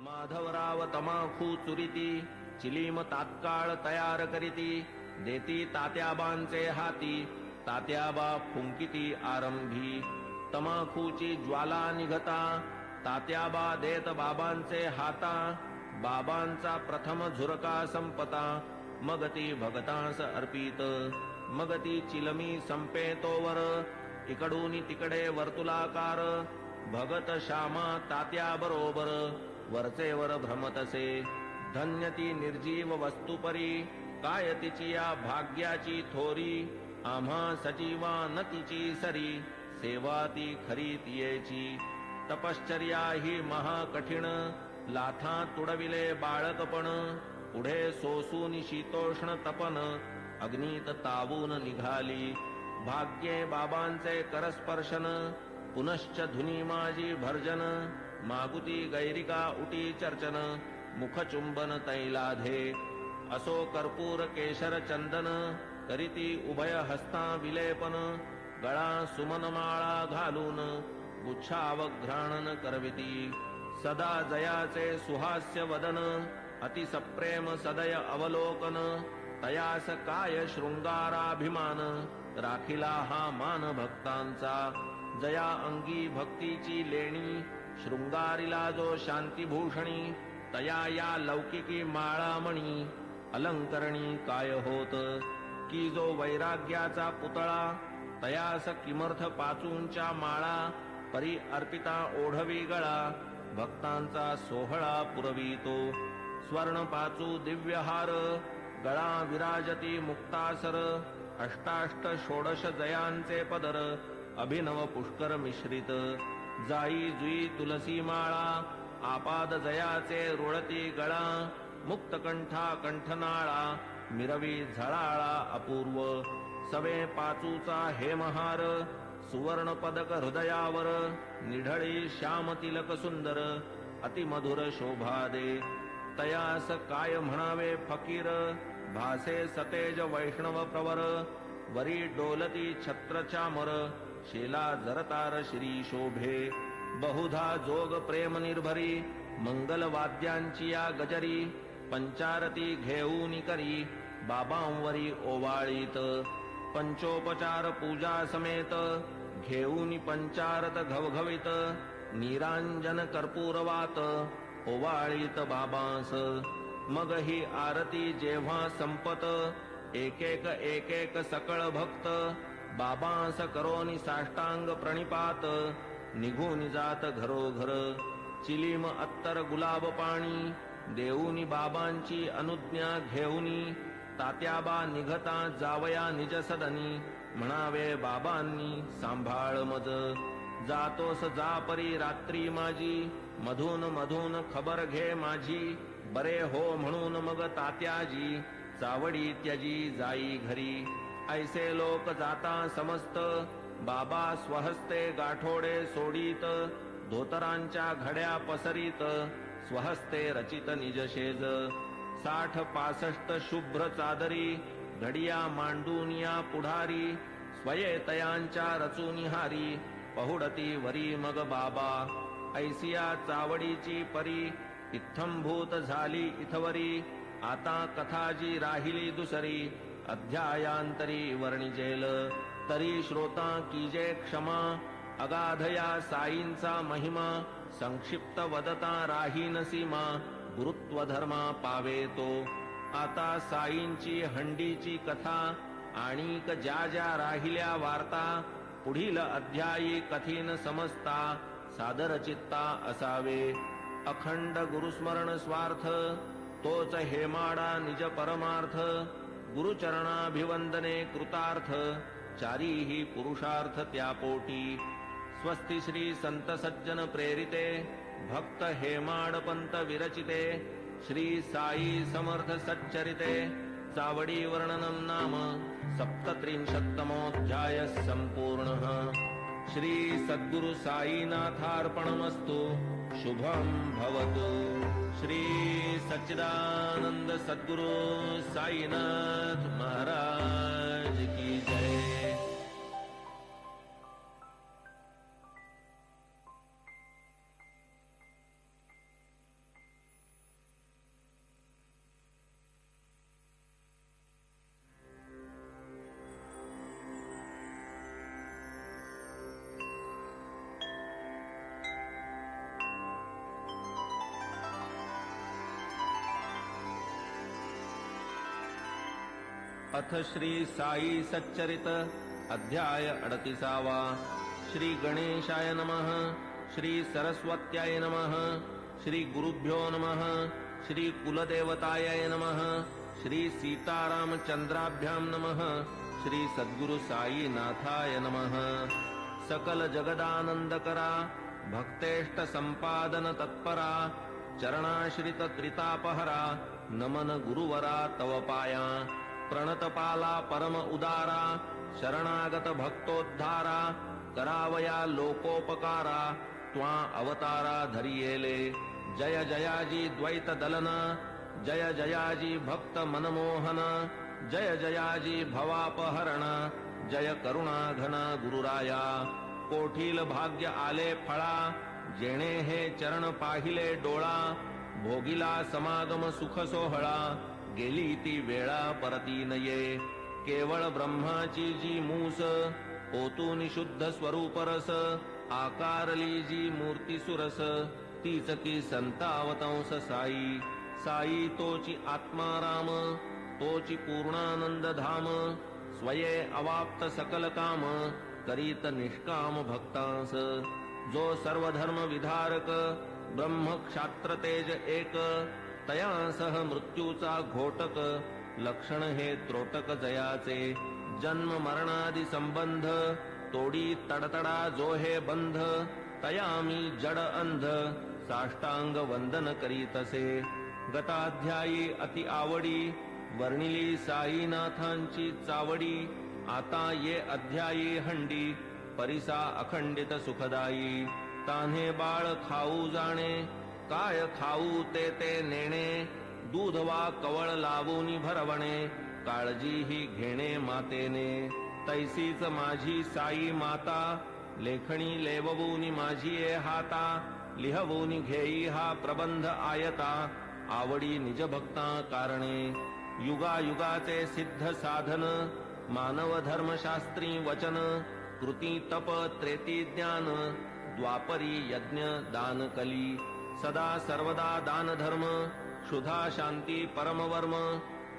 माधवराव तमाखू चुरिती चिलीम तात्काळ तयार करीती देती तात्याबांचे हाती तात्याबा फुंकिती आरंभी तमाखूची ज्वाला निघता तात्याबा देत बाबांचे हाता बाबांचा प्रथम झुरका संपता मग ती भगतांस अर्पित मग ती चिलमी संपे तोवर इकडून तिकडे वर्तुलाकार भगत श्यामा तात्या बरोबर वरचेवर भ्रमतसे धन्य ती निर्जीव वस्तुपरी काय तिची या भाग्याची थोरी आम्हा सजीवा न तिची सरी सेवा ती खरी तियेची तपश्चर्या ही महाकठीण लाथा तुडविले बाळकपण पुढे सोसून शीतोष्ण तपन अग्नीत तावून निघाली भाग्ये बाबांचे करस्पर्शन पुनश्च धुनी माझी भर्जन मागुती गैरिका उटी चर्चन मुखचुंबन तैलाधे असो कर्पूर केशर चंदन करीती उभय हस्ता विलेपन गळा सुमनमाळा घालून गुच्छावघ्राणन करविती सदा जयाचे सुहास्य वदन अति सप्रेम सदय अवलोकन तयास काय शृंगाराभिमान राखिला हा मान भक्तांचा जया अंगी भक्तीची लेणी शृंगारिला जो शांतीभूषणी तया या लौकिकी माळामणी अलंकरणी काय होत की जो वैराग्याचा पुतळा तयास किमर्थ पाचूंच्या माळा परी अर्पिता ओढवी गळा भक्तांचा सोहळा पुरवितो स्वर्ण पाचू दिव्यहार गळा विराजती मुक्तासर अष्टाष्ट षोडश जयांचे पदर अभिनव पुष्कर मिश्रित जाई जुई तुलसी माळा आपाद जयाचे रुळती गळा मुक्तकंठा कंठनाळा मिरवी झळाळा अपूर्व सवे पाचूचा हेमहार सुवर्ण पदक हृदयावर निढळी श्याम तिलक सुंदर अतिमधुर शोभा दे तयास काय म्हणावे फकीर भासे सतेज वैष्णव प्रवर वरी डोलती छत्र चामर शेला जरतार श्री शोभे बहुधा जोग प्रेम निर्भरी मंगल वाद्यांची या गजरी पंचारती घेऊन करी बाबांवरी ओवाळीत पंचोपचार पूजा समेत घेऊन पंचारत घवघवीत निरांजन कर्पूरवात ओवाळीत बाबांस मग ही आरती जेव्हा संपत एक एक सकळ भक्त बाबांस करोनी साष्टांग प्रणिपात निघून जात घरोघर चिलीम अत्तर गुलाब पाणी देऊनी बाबांची अनुज्ञा घेऊनी तात्याबा निघता जावया निज सदनी म्हणावे बाबांनी सांभाळ मज जातोस जा परी रात्री माझी मधून मधून खबर घे माझी बरे हो म्हणून मग तात्याजी चावडी त्यजी जाई घरी ऐसे लोक जाता समस्त बाबा स्वहस्ते गाठोडे सोडीत धोतरांच्या घड्या पसरीत स्वहस्ते रचित निजशेज 60-65 शुभ्र चादरी घडिया मांडूनिया पुढारी स्वयेतयांच्या रचुनिहारी पहुडती वरी मग बाबा ऐसिया चावडीची परी इत्थंभूत झाली इथवरी आता कथाजी राहिली दुसरी अध्यायांतरी वर्णिजेल तरी श्रोता कीजे क्षमा अगाधया साईंचा महिमा संक्षिप्त वदता राहीन सीमा गुरुत्व धर्मा पावे तो आता साईंची हंडीची कथा आणिक ज्या ज्या राहिल्या वार्ता पुढील अध्यायी कथीन समजता सादर चित्ता असावे अखंड गुरुस्मरण स्वार्थ तोच हेमाडा निज परमार्थ गुरुचरणाभिवंदने कृतार्थ चारीही पुरुषार्थ त्यापोटी स्वस्ति श्री संत सज्जन प्रेरिते भक्त हेमाडपंत विरचिते श्री साई समर्थ सच्चरिते चावडी वर्णनम नाम 37तमोऽध्याय संपूर्णः श्री सद्गुरु साईनाथार्पणमस्तु शुभं भवतु श्री सच्चिदानंद सद्गुरु साईनाथ महाराज की जय। अथ श्री साई सच्चरित अध्याय 38. श्री गणेशाय नमः. श्री सरस्वत्याय नमः. श्री गुरुभ्यो नमः. श्री कुलदेवताय नमः. श्री सीतारामचंद्राभ्यां नमः. श्री सद्गुरु साईनाथाय नमः. सकल जगदानंदकरा भक्तेष्ट संपादन तत्परा चरणाश्रित त्रितापहरा नमन गुरुवरा तव पाया प्रणतपाला परम उदारा शरणागत भक्तोद्धारा करावया लोकोपकारा त्वा अवतारा धरियेले. जय जयाजी द्वैत दलना जय जयाजी भक्त मनमोहन जय जयाजी भवापहरण जय करुणा घन गुरुराया. कोठील भाग्य आले फळा जेणे हे चरण पाहिले डोळा भोगिला समागम सुख सोहळा गेली ती वेळा परती नये. केवळ ब्रह्माची जी मूस ओतून शुद्ध स्वरूप रस आकारली जी मूर्ती सुरस तीच की संतावतंस साई. साई तोची आत्माराम तोची पूर्णानंद धाम स्वये अवाप्त सकल काम करीत निष्काम भक्तांस. जो सर्वधर्म विधारक ब्रह्म क्षात्र तेज एक तया सह मृत्यूचा घोटक लक्षण हे त्रोटक जयाचे. जन्म मरणादि संबंध तोडी तडतडा जो हे बंध तया मी जड अंध साष्टांग वंदन करीतसे. गताध्यायी अति आवडी वर्णिली साईनाथांची चावडी आता ये अध्यायी हंडी परिसा अखंडित सुखदायी. तान्हे बाळ खाऊ जाणे काय खाऊ ते ते नेणे दूध वा कवळ लावूनी भरवणे काळजी ही घेणे मातेने. तैसीच माझी साई माता लेखणी लेववूनी माझी ए हाता लिहवूनी घेई हा प्रबंध आयता आवडी निज भक्ता कारणे. युगायुगाचे सिद्ध साधन मानव धर्मशास्त्री वचन कृती तप त्रेती ज्ञान द्वापरी यज्ञ दान कली. सदा सर्वदा दान धर्म क्षुधा शांती परमवर्म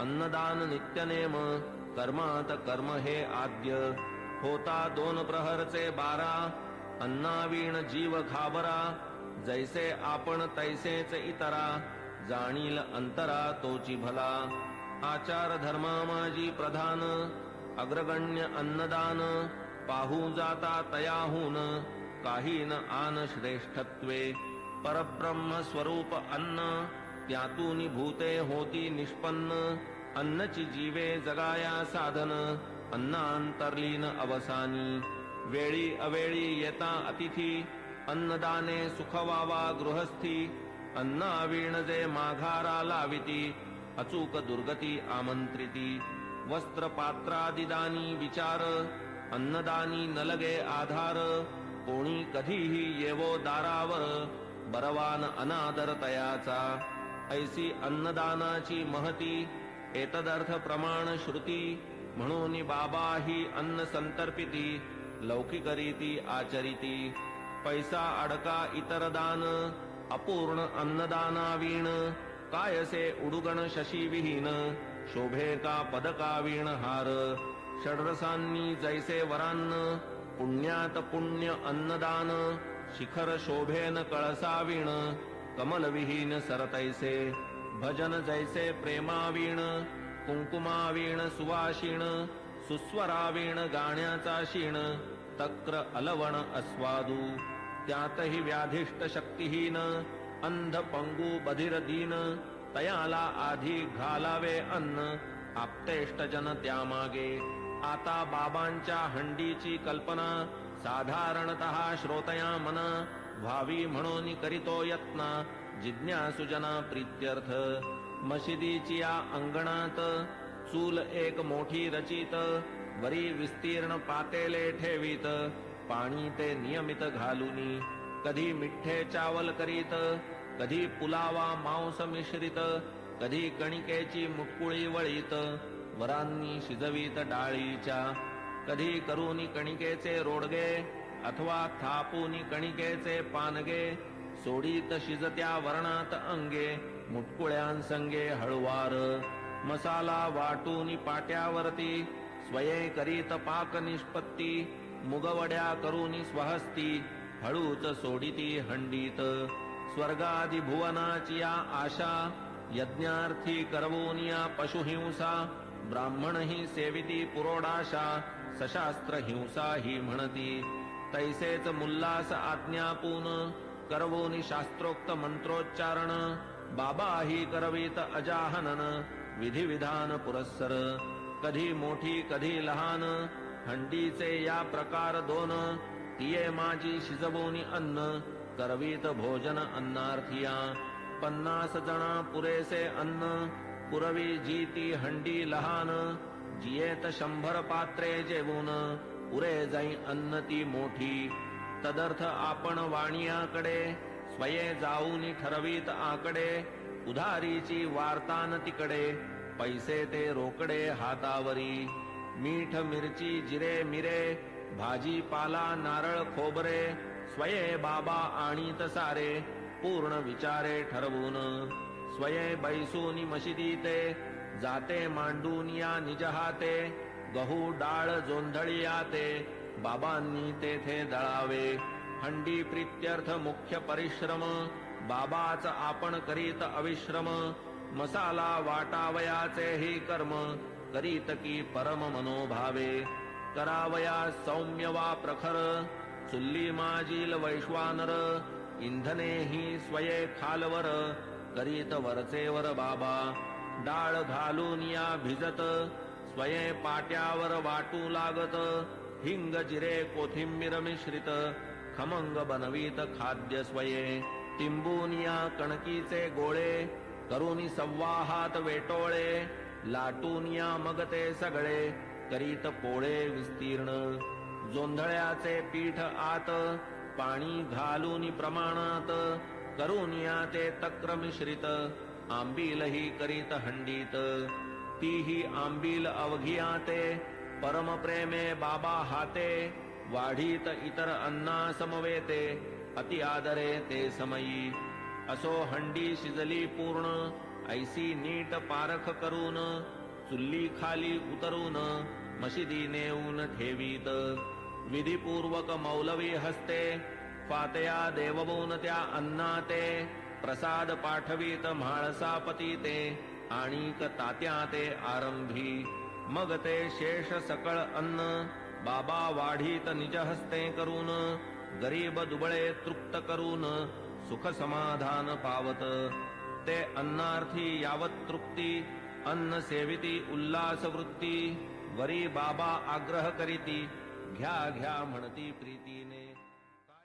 अन्नदान नित्यनेम कर्मात कर्म हे आद्य. होता 2 प्रहरचे 12 अन्नावीण जीव घाबरा जैसे आपण तैसेच इतरा जाणील अंतरा तोची भला. आचार धर्मा माझी प्रधान अग्रगण्य अन्नदान पाहू जाता तयाहून काही न आन श्रेष्ठत्वे. परब्रह्म स्वरूप अन्न त्यातून भूते होती निष्पन्न अन्नची जीवे जगाया साधन अन्नांतर्लीन अवसानी. वेळी अवेळी येता अतिथी अन्नदाने सुखवावा गृहस्थी अन्नावीण जे माघारा लाविती अचूक दुर्गती आमंत्रिती. वस्त्र पात्रादिदानी विचार अन्नदानी नलगे आधार कोणी कधीही येवो दारावर बरवान अनादर तयाचा. ऐसी अन्नदानाची महती एतदर्थ प्रमाण श्रुती म्हणून बाबा ही अन्न संतर्पिती लौकिकरीती आचरिती. पैसा अडका इतर दान अपूर्ण अन्नदानावीण कायसे उडुगण शशी विहीन शोभे का पदकावीण हार. षड्रसांनी जैसे वरान्न पुण्यात पुण्य अन्नदान शिखर शोभेन कळसावीण कमलविहीन सरतैसे. भजन जैसे प्रेमावीण कुंकुमावीण सुवाशीण सुस्वरावीण गाण्याचा शीण तक्र अलवण अस्वादू. त्यातही व्याधिष्ट शक्तिहीन अंध पंगू बधिर दीन तयाला आधी घालावे अन्न आप्तेष्टजन त्यामागे. आता बाबांच्या हंडीची कल्पना साधारणतः श्रोतया मन व्हावी म्हणून करीतो यत्न जिज्ञासुजना प्रीत्यर्थ. मशिदीची या अंगणात चूल एक मोठी रचित वरी विस्तीर्ण पातेले ठेवीत पाणी ते नियमित घालूनी. कधी मिठ्ठे चावल करीत कधी पुलावा मांस मिश्रित कधी कणिकेची मुटकुळी वळीत वरांनी शिजवीत डाळीच्या. कधी करूनी कणिकेचे रोडगे अथवा थापूनी कणिकेचे पानगे सोडीत शिजत्या वर्णात अंगे मुटकुळ्यांसंगे हळुवार. मसाला वाटून पाट्यावरती स्वये करीत पाक निष्पत्ती मुगवड्या करूनी स्वहस्ती हळूच सोडिती हंडीत स्वर्गादि भुवनाची या आशा यज्ञार्थी करवोनिया पशुहिंसा ब्राह्मण ही सेविती पुरोडाशा सशास्त्र हिंसा ही म्हणती तैसेच मुल्लास आज्ञापून करवोनी शास्त्रोक्त मंत्रोच्चारण बाबा ही करवीत अजाहनन विधिविधान पुरस्सर कधी मोठी कधी लहान हंडीचे या प्रकार दोन तिये माझी शिजवोनी अन्न करवीत भोजन अन्नार्थिया 50 जना पुरेसे अन्न पुरवी जी ती हंडी लहान जियेत 100 पात्रे जेवून पुरे जाई अन्न ती मोठी तदर्थ आपण वाणियाकडे स्वये जाऊनी ठरवीत आकडे उधारीची वार्तान तिकडे पैसे ते रोकडे हातावरी मीठ मिरची जिरे मिरे भाजीपाला नारळ खोबरे स्वये बाबा आणीत सारे पूर्ण विचारे ठरवून स्वये बैसूनी मशिदीते जाते मांडून या निज हाते गहू डाळ जोंधळियाते बाबांनी तेथे दळावे हंडी प्रीत्यर्थ मुख्य परिश्रम बाबाच आपण करीत अविश्रम मसाला वाटावयाचे ही कर्म करीत की परम मनोभावे करावया सौम्य वा प्रखर चुल्ली माजील वैश्वानर इंधने ही स्वये खालवर करीत वरचेवर बाबा डाळ घालून या भिजत स्वये पाट्यावर वाटू लागत हिंग जिरे कोथिंबीर मिश्रित खमंग बनवीत खाद्य स्वये तिंबून या कणकीचे गोळे करूनी सव्वाहात वेटोळे लाटून या मग ते सगळे करीत पोळे विस्तीर्ण जोंधळ्याचे पीठ आत पाणी घालून प्रमाणात करून या ते तक्र मिश्रित आंबीलही करीत हंडीत तीही आंबील अवघियाते परम प्रेमे बाबा हाते वाढीत इतर अन्ना समवेते अति आदरे ते समयी असो हंडी शिजली पूर्ण ऐसी नीट पारख करून चुल्ली खाली उतरून मशिदी नेऊन ठेवीत विधिपूर्वक मौलवी हस्ते फातया देववून त्या अन्नाते प्रसाद पाठवीत म्हाळसापती ते आणिक तात्या ते आरंभी मग ते शेष सकळ अन्न बाबा वाढीत निज हस्ते करून गरीब दुबळे तृप्त करून सुख समाधान पावत ते अन्नार्थी यावत तृप्ती अन्न सेविती उल्लास वृत्ती वरी बाबा आग्रह करीती घ्या घ्या म्हणती प्रीतीने